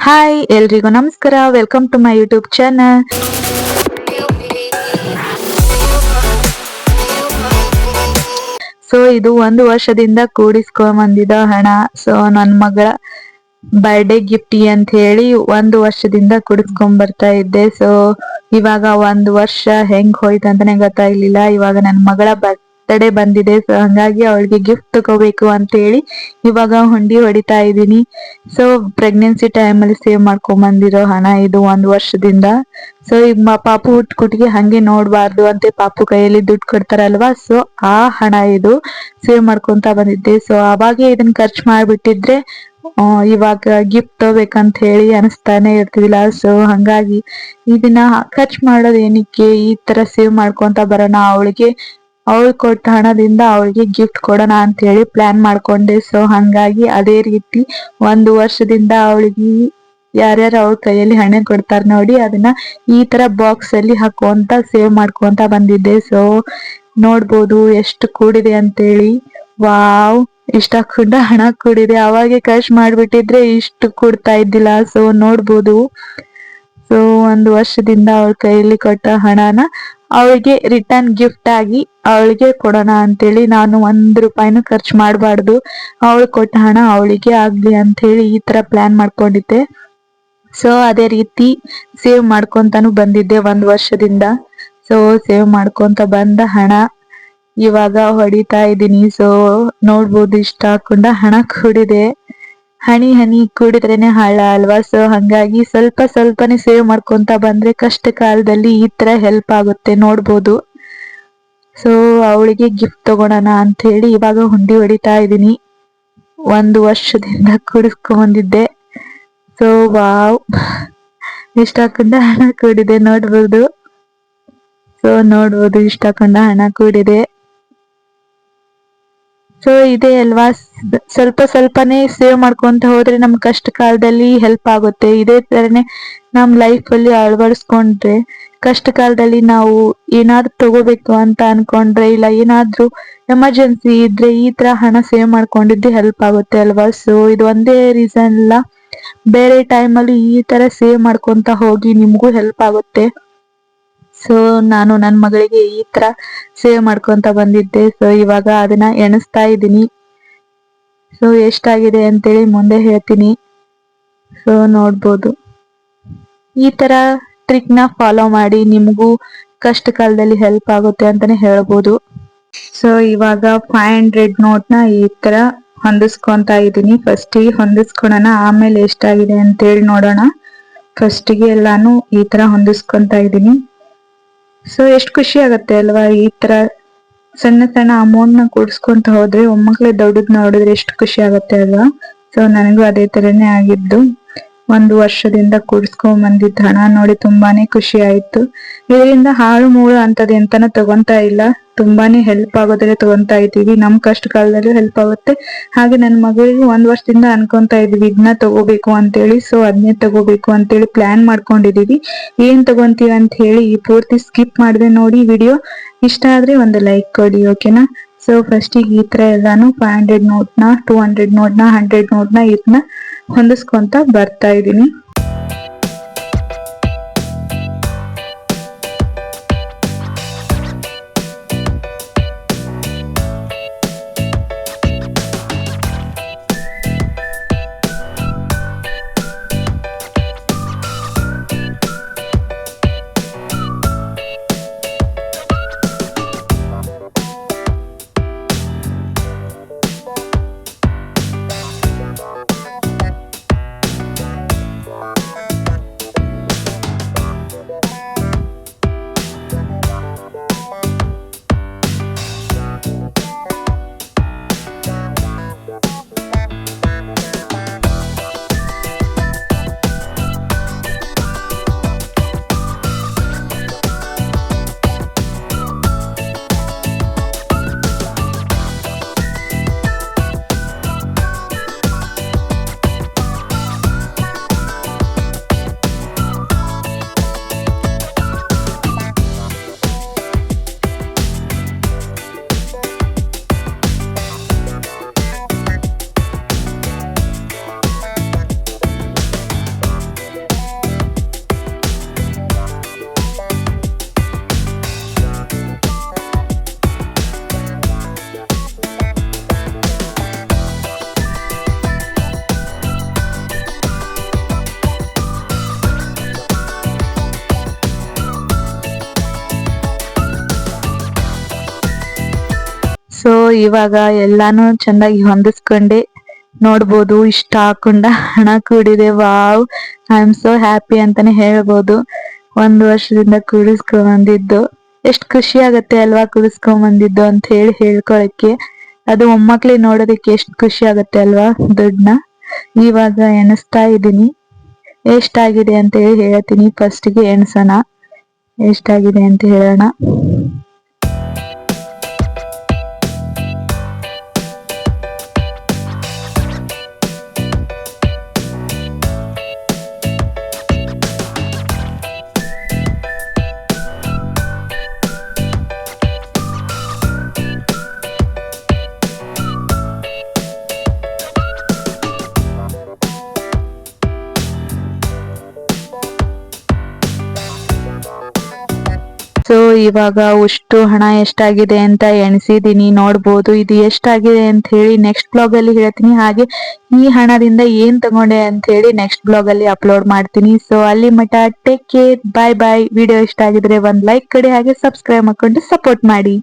Hi ಎಲ್ರಿಗೂ ನಮಸ್ಕಾರ. Welcome to my YouTube channel. So ಇದು 1 ವರ್ಷದಿಂದ ಕೂಡಿಸ್ಕೊಂಡ್ ಬಂದಿದ್ದ ಹಣ. ಸೊ ನನ್ನ ಮಗಳ ಬರ್ಡೇ ಗಿಫ್ಟ್ ಅಂತ ಹೇಳಿ 1 ವರ್ಷದಿಂದ ಕುಡಿಸ್ಕೊಂಡ್ ಬರ್ತಾ ಇದ್ದೆ. ಸೊ ಇವಾಗ 1 ವರ್ಷ ಹೆಂಗ್ ಹೋಯ್ತು ಅಂತಾನೆ ಗೊತ್ತಾಗ್ಲಿಲ್ಲ. ಇವಾಗ ನನ್ನ ಮಗಳ ಬರ್ತ್ಡೇ ಬಂದಿದೆ. ಸೊ ಹಂಗಾಗಿ ಅವಳಿಗೆ ಗಿಫ್ಟ್ ತಗೋಬೇಕು ಅಂತ ಹೇಳಿ ಇವಾಗ ಹುಂಡಿ ಹೊಡಿತಾ ಇದ್ದೀನಿ. ಸೊ ಪ್ರೆಗ್ನೆನ್ಸಿ ಟೈಮಲ್ಲಿ ಸೇವ್ ಮಾಡ್ಕೊಂಡ್ ಬಂದಿರೋ ಹಣ ಇದು 1 ವರ್ಷದಿಂದ. ಸೊ ಈಗ ಪಾಪು ಹುಟ್ಕುಟಿಗೆ ಹಂಗೆ ನೋಡ್ಬಾರ್ದು ಅಂತ ಪಾಪು ಕೈಯಲ್ಲಿ ದುಡ್ಡು ಕೊಡ್ತಾರಲ್ವಾ, ಸೊ ಆ ಹಣ ಇದು ಸೇವ್ ಮಾಡ್ಕೊಂತ ಬಂದಿದ್ದೆ. ಸೊ ಅವಾಗೆ ಇದನ್ನ ಖರ್ಚು ಮಾಡ್ಬಿಟ್ಟಿದ್ರೆ ಇವಾಗ ಗಿಫ್ಟ್ ತಗೋಬೇಕಂತ ಹೇಳಿ ಅನಿಸ್ತಾನೆ ಇರ್ತಿದಿಲ್ಲ. ಸೊ ಹಂಗಾಗಿ ಇದನ್ನ ಖರ್ಚು ಮಾಡೋದು ಏನಕ್ಕೆ, ಈ ತರ ಸೇವ್ ಮಾಡ್ಕೊಂತ ಬರೋಣ, ಅವಳು ಕೊಟ್ಟ ಹಣದಿಂದ ಅವಳಿಗೆ ಗಿಫ್ಟ್ ಕೊಡೋಣ ಅಂತ ಹೇಳಿ ಪ್ಲಾನ್ ಮಾಡ್ಕೊಂಡೆ. ಸೊ ಹಂಗಾಗಿ ಅದೇ ರೀತಿ 1 ವರ್ಷದಿಂದ ಅವಳಿಗೆ ಯಾರ್ಯಾರು ಅವಳ ಕೈಯಲ್ಲಿ ಹಣ ಕೊಡ್ತಾರ ನೋಡಿ, ಅದನ್ನ ಈ ತರ ಬಾಕ್ಸ್ ಅಲ್ಲಿ ಹಾಕುವಂತ ಸೇವ್ ಮಾಡ್ಕೊಂತ ಬಂದಿದ್ದೆ. ಸೊ ನೋಡ್ಬೋದು ಎಷ್ಟು ಕೂಡಿದೆ ಅಂತೇಳಿ. ವಾವ್, ಇಷ್ಟ ಹಾಕೊಂಡ ಹಣ ಕೂಡಿದೆ. ಅವಾಗೆ ಖರ್ಚು ಮಾಡ್ಬಿಟ್ಟಿದ್ರೆ ಇಷ್ಟು ಕೂಡ್ತಾ ಇದ್ದಿಲ್ಲ. ಸೊ ನೋಡ್ಬೋದು. ಸೊ 1 ವರ್ಷದಿಂದ ಅವಳ ಕೈಯಲ್ಲಿ ಕೊಟ್ಟ ಹಣನ ಅವಳಿಗೆ ರಿಟರ್ನ್ ಗಿಫ್ಟ್ ಆಗಿ ಅವಳಿಗೆ ಕೊಡೋಣ ಅಂತೇಳಿ ನಾನು 1 ರೂಪಾಯಿನೂ ಖರ್ಚು ಮಾಡಬಾರ್ದು, ಅವಳು ಕೊಟ್ಟ ಹಣ ಅವಳಿಗೆ ಆಗ್ಲಿ ಅಂತ ಹೇಳಿ ಈ ತರ ಪ್ಲಾನ್ ಮಾಡ್ಕೊಂಡಿದ್ದೆ. ಸೊ ಅದೇ ರೀತಿ ಸೇವ್ ಮಾಡ್ಕೊಂತಾನು ಬಂದಿದ್ದೆ 1 ವರ್ಷದಿಂದ. ಸೊ ಸೇವ್ ಮಾಡ್ಕೊಂತ ಬಂದ ಹಣ ಇವಾಗ ಹೊಡಿತಾ ಇದ್ದೀನಿ. ಸೊ ನೋಡ್ಬೋದು, ಇಷ್ಟ ಹಾಕೊಂಡ ಹಣ ಕೂಡಿದೆ. ಹನಿ ಹನಿ ಕೂಡಿದ್ರೇನೆ ಹಳ್ಳ ಅಲ್ವಾ. ಸೊ ಹಂಗಾಗಿ ಸ್ವಲ್ಪ ಸ್ವಲ್ಪನೇ ಸೇವ್ ಮಾಡ್ಕೊಂತ ಬಂದ್ರೆ ಕಷ್ಟ ಕಾಲದಲ್ಲಿ ಈ ತರ ಹೆಲ್ಪ್ ಆಗುತ್ತೆ. ನೋಡ್ಬೋದು. ಸೊ ಅವಳಿಗೆ ಗಿಫ್ಟ್ ತಗೊಳೋಣ ಅಂತ ಹೇಳಿ ಇವಾಗ ಹುಂಡಿ ಹೊಡಿತಾ ಇದ್ದೀನಿ. 1 ವರ್ಷದಿಂದ ಕೂಡಿಸ್ಕೊಂಡ್ ಸೊ ವಾವ್, ಇಷ್ಟ ಹಾಕೊಂಡ ಹಣ ಕೂಡಿದೆ ನೋಡ್ಬೋದು. ಸೊ ನೋಡ್ಬೋದು, ಇಷ್ಟ ಹಾಕೊಂಡ ಹಣ ಕೂಡಿದೆ. ಸೊ ಇದೆ ಅಲ್ವಾ, ಸ್ವಲ್ಪ ಸ್ವಲ್ಪನೇ ಸೇವ್ ಮಾಡ್ಕೊಂತ ಹೋದ್ರೆ ನಮ್ ಕಷ್ಟ ಕಾಲದಲ್ಲಿ ಹೆಲ್ಪ್ ಆಗುತ್ತೆ. ಇದೇ ತರನೇ ನಮ್ ಲೈಫ್ ಅಲ್ಲಿ ಅಳವಡಿಸ್ಕೊಂಡ್ರೆ ಕಷ್ಟ ಕಾಲದಲ್ಲಿ ನಾವು ಏನಾದ್ರು ತಗೋಬೇಕು ಅಂತ ಅನ್ಕೊಂಡ್ರೆ, ಇಲ್ಲ ಏನಾದ್ರೂ ಎಮರ್ಜೆನ್ಸಿ ಇದ್ರೆ ಈ ತರ ಹಣ ಸೇವ್ ಮಾಡ್ಕೊಂಡಿದ್ದು ಹೆಲ್ಪ್ ಆಗುತ್ತೆ ಅಲ್ವಾ. ಸೊ ಇದು ಒಂದೇ ರೀಸನ್ ಅಲ್ಲ, ಬೇರೆ ಟೈಮಲ್ಲಿ ಈ ತರ ಸೇವ್ ಮಾಡ್ಕೊಂತ ಹೋಗಿ ನಿಮ್ಗೂ ಹೆಲ್ಪ್ ಆಗುತ್ತೆ. ಸೊ ನಾನು ನನ್ನ ಮಗಳಿಗೆ ಈ ತರ ಸೇವ್ ಮಾಡ್ಕೊಂತ ಬಂದಿದ್ದೆ. ಸೊ ಇವಾಗ ಅದನ್ನ ಎಣಿಸ್ತಾ ಇದ್ದೀನಿ. ಸೊ ಎಷ್ಟಾಗಿದೆ ಅಂತೇಳಿ ಮುಂದೆ ಹೇಳ್ತೀನಿ. ಸೊ ನೋಡ್ಬೋದು, ಈ ತರ ಟ್ರಿಕ್ ನ ಫಾಲೋ ಮಾಡಿ, ನಿಮಗೂ ಕಷ್ಟ ಕಾಲದಲ್ಲಿ ಹೆಲ್ಪ್ ಆಗುತ್ತೆ ಅಂತಾನೆ ಹೇಳ್ಬೋದು. ಸೊ ಇವಾಗ 500 ನೋಟ್ ನ ಈ ತರ ಹೊಂದಿಸ್ಕೊಂತ ಇದ್ದೀನಿ. ಫಸ್ಟಿಗೆ ಹೊಂದಿಸ್ಕೊಳೋಣ, ಆಮೇಲೆ ಎಷ್ಟಾಗಿದೆ ಅಂತೇಳಿ ನೋಡೋಣ. ಫಸ್ಟಿಗೆ ಎಲ್ಲಾನು ಈ ತರ ಹೊಂದಿಸ್ಕೊಂತ ಇದ್ದೀನಿ. ಸೊ ಎಷ್ಟು ಖುಷಿ ಆಗತ್ತೆ ಅಲ್ವಾ, ಈ ತರ ಸಣ್ಣ ಸಣ್ಣ ಅಮೌಂಟ್ ನ ಕೂಡಿಸ್ಕೊಂತ ಹೋದ್ರೆ ಒಮ್ಮಕ್ಳೆ ದೊಡ್ಡದ್ ನೋಡಿದ್ರೆ ಎಷ್ಟು ಖುಷಿ ಆಗತ್ತೆ ಅಲ್ವಾ. ಸೊ ನನಗೂ ಅದೇ ತರನೇ ಆಗಿದ್ದು. 1 ವರ್ಷದಿಂದ ಕೂಡಿಸ್ಕೊಂಡ್ ಬಂದಿದ್ದ ಹಣ ನೋಡಿ ತುಂಬಾನೇ ಖುಷಿ ಆಯ್ತು. ಇದರಿಂದ ಹಾಳು ಮೂಳು ಅಂತದ್ ಎಂತನೂ ತಗೊಂತಾ ಇಲ್ಲ, ತುಂಬಾನೇ ಹೆಲ್ಪ್ ಆಗೋದ್ರೆ ತಗೊಂತಾ ಇದ್ದೀವಿ. ನಮ್ ಕಷ್ಟ ಕಾಲದಲ್ಲೂ ಹೆಲ್ಪ್ ಆಗುತ್ತೆ. ಹಾಗೆ ನನ್ನ ಮಗಳಿಗೆ 1 ವರ್ಷದಿಂದ ಅನ್ಕೊಂತ ಇದೀವಿ ಇದನ್ನ ತಗೋಬೇಕು ಅಂತೇಳಿ. ಸೊ ಅದನ್ನೇ ತಗೋಬೇಕು ಅಂತೇಳಿ ಪ್ಲಾನ್ ಮಾಡ್ಕೊಂಡಿದೀವಿ. ಏನ್ ತಗೊಂತೀವಿ ಅಂತ ಹೇಳಿ ಈ ಪೂರ್ತಿ ಸ್ಕಿಪ್ ಮಾಡಿದೆ ನೋಡಿ ವಿಡಿಯೋ. ಇಷ್ಟ ಆದ್ರೆ ಒಂದು ಲೈಕ್ ಕೊಡಿ, ಓಕೆನಾ. ಸೊ ಫಸ್ಟಿಗೆ ಈ ತರ ಎಲ್ಲಾನು 500 ನೋಟ್ ನ 200 ನೋಟ್ ನ 100 ನೋಟ್ ನ ಇದನ್ನ ಹೊಂದಿಸ್ಕೊಂತ ಬರ್ತಾ ಇದೀನಿ. ಇವಾಗ ಎಲ್ಲಾನು ಚಂದಾಗಿ ಹೊಂದಿಸ್ಕೊಂಡೆ ನೋಡ್ಬೋದು. ಇಷ್ಟ ಹಾಕೊಂಡ ಹಣ ಕೂಡಿದೆ. Wow, I am so happy ಅಂತಾನೆ ಹೇಳ್ಬೋದು. 1 ವರ್ಷದಿಂದ ಕೂಡಿಸ್ಕೊಂಡ್ ಎಷ್ಟ್ ಖುಷಿ ಆಗತ್ತೆ ಅಲ್ವಾ ಕೂಡಿಸ್ಕೊಂಡ್ ಅಂತ ಹೇಳ್ಕೊಳಕ್ಕೆ. ಅದು ಮೊಮ್ಮಕ್ಳಿಗೆ ನೋಡೋದಕ್ಕೆ ಎಷ್ಟ್ ಖುಷಿ ಆಗತ್ತೆ ಅಲ್ವಾ ದುಡ್ಡನ್ನ. ಇವಾಗ ಎಣಿಸ್ತಾ ಇದ್ದೀನಿ, ಎಷ್ಟಾಗಿದೆ ಅಂತ ಹೇಳ್ತೀನಿ. ಫಸ್ಟ್ಗೆ ಎಣ್ಸೋಣ, ಎಷ್ಟಾಗಿದೆ ಅಂತ ಹೇಳೋಣ. ಸೊ ಇವಾಗ ಅಷ್ಟು ಹಣ ಎಷ್ಟಾಗಿದೆ ಅಂತ ಎಣಿಸಿದೀನಿ, ನೋಡ್ಬೋದು. ಇದು ಎಷ್ಟಾಗಿದೆ ಅಂತ ಹೇಳಿ ನೆಕ್ಸ್ಟ್ ಬ್ಲಾಗ್ ಅಲ್ಲಿ ಹೇಳ್ತೀನಿ. ಹಾಗೆ ಈ ಹಣದಿಂದ ಏನ್ ತಗೊಂಡೆ ಅಂತ ಹೇಳಿ ನೆಕ್ಸ್ಟ್ ಬ್ಲಾಗ್ ಅಲ್ಲಿ ಅಪ್ಲೋಡ್ ಮಾಡ್ತೀನಿ. ಸೊ ಅಲ್ಲಿ ಮಟ ಟೇಕ್ ಕೇರ್, ಬಾಯ್ ಬಾಯ್. ವಿಡಿಯೋ ಇಷ್ಟ ಆಗಿದ್ರೆ ಒಂದ್ ಲೈಕ್ ಕೊಡಿ, ಹಾಗೆ ಸಬ್ಸ್ಕ್ರೈಬ್ ಮಾಡ್ಕೊಂಡು ಸಪೋರ್ಟ್ ಮಾಡಿ.